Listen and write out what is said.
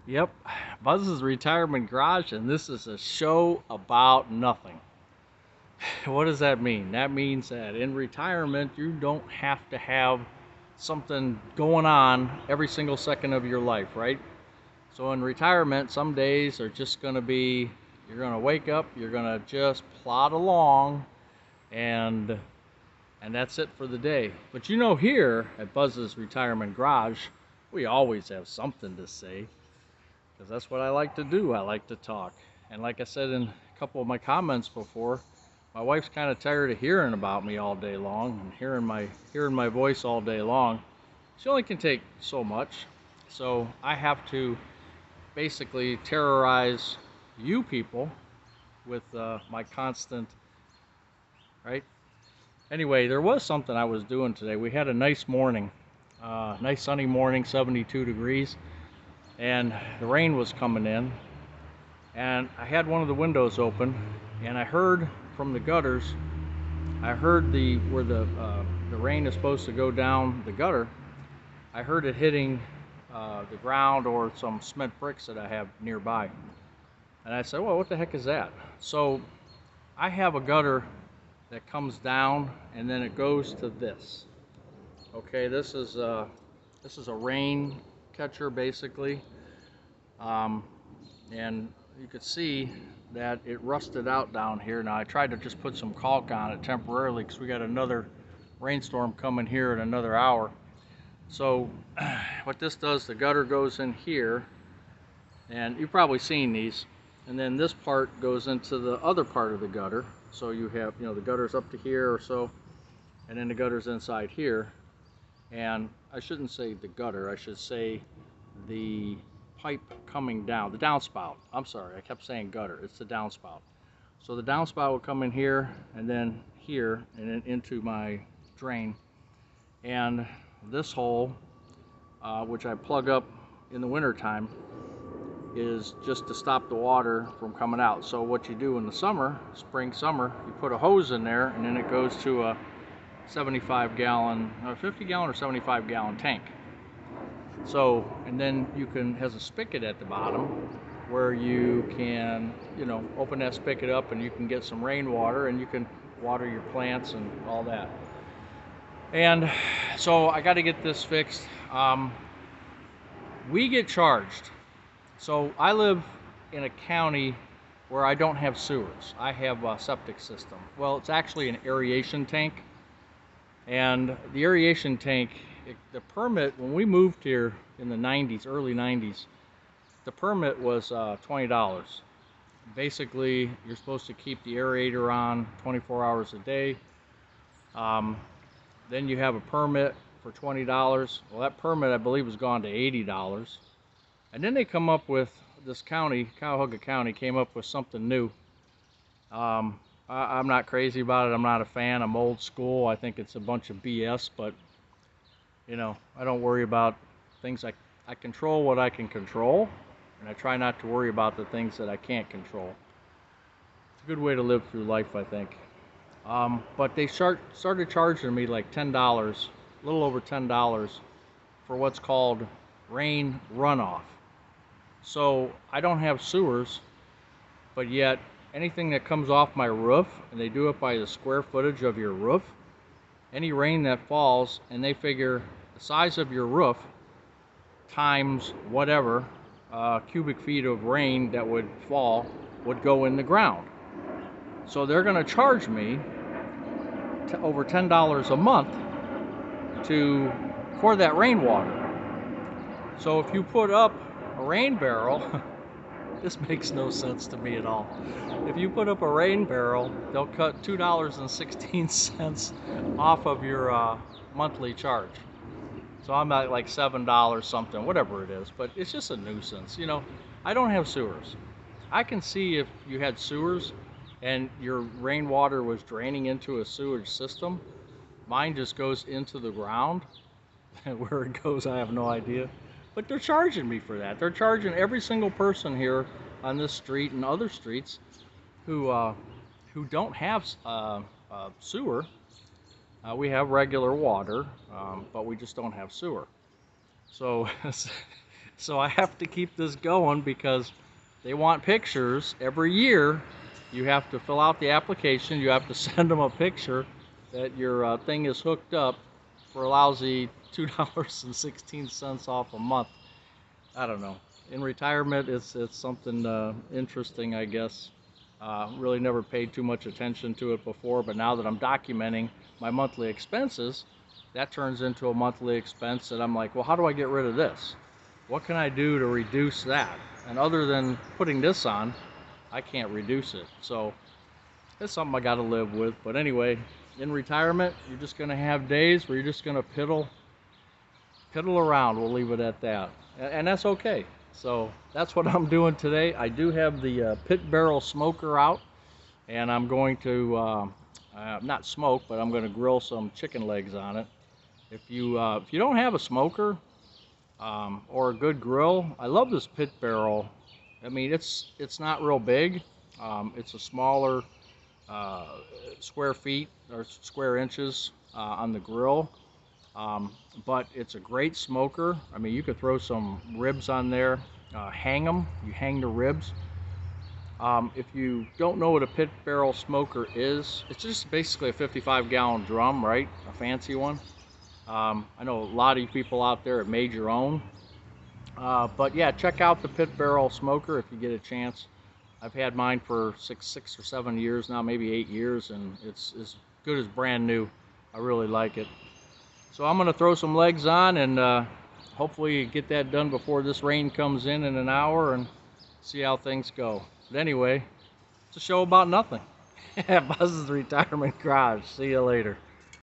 Yep, Buzz's Retirement Garage, and this is a show about nothing. What does that mean? That means that in retirement, you don't have to have something going on every single second of your life, right? So in retirement, some days are just going to be you're going to wake up, you're going to just plod along, and and that's it for the day. But here at Buzz's Retirement Garage, we always have something to say because that's what I like to do. I like to talk. And like I said in a couple of my comments before, my wife's kind of tired of hearing about me all day long and hearing my voice all day long. She only can take so much. So I have to basically terrorize you people with my constant, right? Anyway, there was something I was doing today. We had a nice morning, nice sunny morning, 72 degrees, and the rain was coming in. And I had one of the windows open, and I heard from the gutters. I heard where the rain is supposed to go down the gutter. I heard it hitting the ground or some cement bricks that I have nearby. And I said, well, what the heck is that? So I have a gutter that comes down and then it goes to this. Okay, this is a rain catcher basically, and you could see that it rusted out down here. Now I tried to just put some caulk on it temporarily because we got another rainstorm coming here in another hour. So what this does, the gutter goes in here, and you've probably seen these, and then this part goes into the other part of the gutter. So you have, the gutter's up to here or so, and then the gutter's inside here. And I shouldn't say the gutter, I should say the pipe coming down, the downspout. I'm sorry, I kept saying gutter, it's the downspout. So the downspout will come in here, and then here, and then into my drain. And this hole, which I plug up in the winter time, is just to stop the water from coming out. So what you do in the summer, spring, summer, you put a hose in there, and then it goes to a 75 gallon, 50 gallon or 75 gallon tank. So, and then has a spigot at the bottom where you can, open that spigot up and you can get some rainwater and you can water your plants and all that. And so I got to get this fixed. We get charged. So I live in a county where I don't have sewers. I have a septic system. Well, it's actually an aeration tank. And the aeration tank, the permit, when we moved here in the 90s, early 90s, the permit was $20. Basically, you're supposed to keep the aerator on 24 hours a day. Then you have a permit for $20. Well, that permit, I believe, has gone to $80. And then they come up with, this county, Cuyahoga County, came up with something new. I'm not crazy about it. I'm not a fan. I'm old school. I think it's a bunch of BS, but, I don't worry about things. I control what I can control, and I try not to worry about the things that I can't control. It's a good way to live through life, I think. But they started charging me like $10, a little over $10, for what's called rain runoff. So I don't have sewers, but yet anything that comes off my roof, and they do it by the square footage of your roof, any rain that falls, and they figure the size of your roof times whatever cubic feet of rain that would fall would go in the ground. So they're going to charge me over $10 a month for that rainwater. So if you put up a rain barrel, this makes no sense to me at all. If you put up a rain barrel, they'll cut $2.16 off of your monthly charge. So I'm at like $7 something, whatever it is, but it's just a nuisance. I don't have sewers. I can see if you had sewers and your rainwater was draining into a sewage system. Mine just goes into the ground. Where it goes, I have no idea. But they're charging me for that. They're charging every single person here on this street and other streets who don't have sewer. We have regular water, but we just don't have sewer. So So I have to keep this going because they want pictures every year. You have to fill out the application. You have to send them a picture that your thing is hooked up for a lousy $2.16 off a month. I don't know. In retirement, it's something interesting, I guess. Really never paid too much attention to it before, but now that I'm documenting my monthly expenses, that turns into a monthly expense, and I'm like, well, how do I get rid of this? What can I do to reduce that? And other than putting this on, I can't reduce it. So it's something I got to live with. But anyway, in retirement, you're just going to have days where you're just going to piddle around. We'll leave it at that, and that's okay. So that's what I'm doing today. I do have the pit barrel smoker out, and I'm going to not smoke, but I'm going to grill some chicken legs on it. If you don't have a smoker or a good grill, I love this pit barrel. I mean, it's not real big. It's a smaller square feet or square inches on the grill. But it's a great smoker. I mean, you could throw some ribs on there, hang them. You hang the ribs. If you don't know what a pit barrel smoker is, it's just basically a 55-gallon drum, right? A fancy one. I know a lot of you people out there have made your own. But yeah, check out the pit barrel smoker if you get a chance. I've had mine for six or 7 years now, maybe 8 years, and it's as good as brand new. I really like it. So I'm going to throw some legs on and hopefully get that done before this rain comes in an hour and see how things go. But anyway, it's a show about nothing. Buzz's Retirement Garage. See you later.